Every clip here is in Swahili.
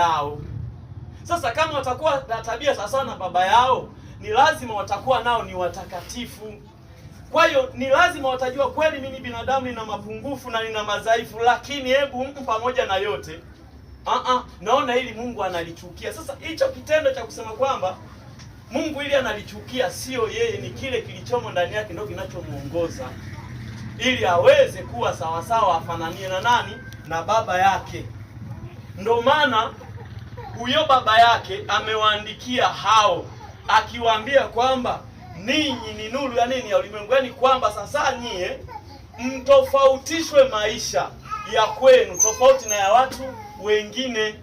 yao. Sasa kama watakuwa na tabia sawa na baba yao, ni lazima watakuwa nao ni watakatifu. Kwa hiyo ni lazima watajua kweli mimi binadamu nina mapungufu na nina madhaifu, lakini hebu pamoja na yote naona hili Mungu analichukia. Sasa hicho kitendo cha kusema kwamba Mungu ili analichukia, sio yeye, ni kile kilichomo ndani yake ndio kinachomuongoza ili aweze kuwa sawa sawa, afananie na nani? Na baba yake. Ndio maana huyo baba yake amewaandikia hao akiwaambia kwamba ninyi ni nuru ya nini? Ya ulimwenguni, kwamba sasa nyie mtofautishwe maisha ya kwenu tofauti na ya watu wengine.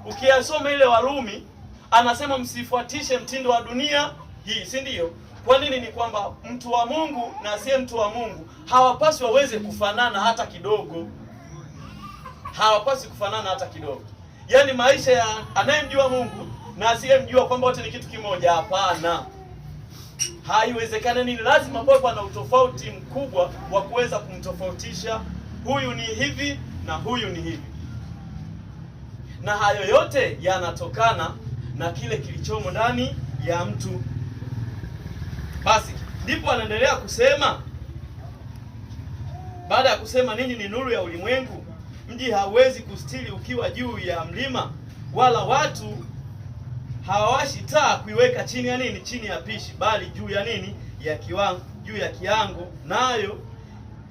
Ukiyasoma ile Warumi anasema msifuatishe mtindo wa dunia hii, si ndio? Kwa nini? Ni kwamba mtu wa Mungu na asiye mtu wa Mungu hawapaswi waweze kufanana hata kidogo. Hawapaswi kufanana hata kidogo. Yaani maisha ya anayemjua Mungu na asiyemjua kwamba wote ni kitu kimoja, hapana. Haiwezekani. Ni lazima pawe na utofauti mkubwa wa kuweza kumtofautisha huyu ni hivi na huyu ni hivi. Na hayo yote yanatokana na kile kilichomo ndani ya mtu. Basi ndipo anaendelea kusema, baada ya kusema ninyi ni nuru ya ulimwengu, mji hauwezi kustiri ukiwa juu ya mlima, wala watu hawawashi taa kuiweka chini ya nini? Chini ya pishi, bali juu ya nini? Ya kiwango, juu ya kiango, nayo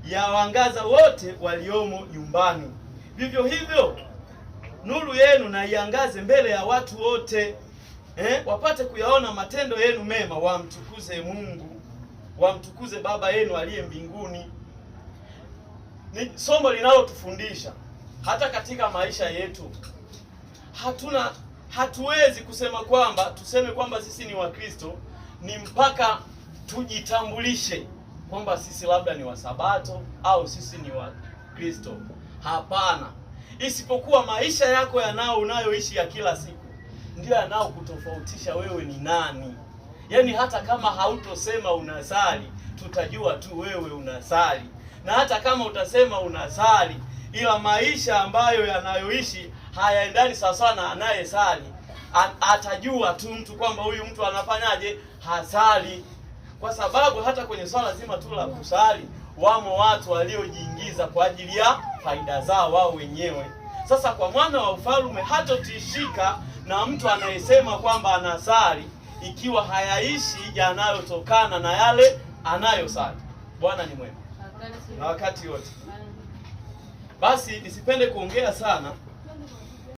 yawangaza wote waliomo nyumbani. Vivyo hivyo nuru yenu na iangaze mbele ya watu wote, wapate kuyaona matendo yenu mema, wamtukuze Mungu, wamtukuze Baba yenu aliye mbinguni. Ni somo linalotufundisha hata katika maisha yetu. Hatuwezi kusema kwamba tuseme kwamba sisi ni Wakristo ni mpaka tujitambulishe kwamba sisi labda ni Wasabato au sisi ni Wakristo. Hapana. Isipokuwa maisha yako yanao unayoishi ya kila siku ndio yanao kutofautisha wewe ni nani. Yaani hata kama hautosema unasali, tutajua tu wewe unasali. Na hata kama utasema unasali ila maisha ambayo yanayoishi hayaendani sawa na anayesali, atajua tu mtu kwamba huyu mtu anafanyaje? Hasali. Kwa sababu hata kwenye swala zima tu la kusali wamo watu waliojiingiza kwa ajili ya faida zao wao wenyewe. Sasa kwa mwana wa ufalme hatotishika na mtu anayesema kwamba anasali ikiwa hayaishi yanayotokana na yale anayosali. Bwana ni mwema na wakati wote. Basi nisipende kuongea sana.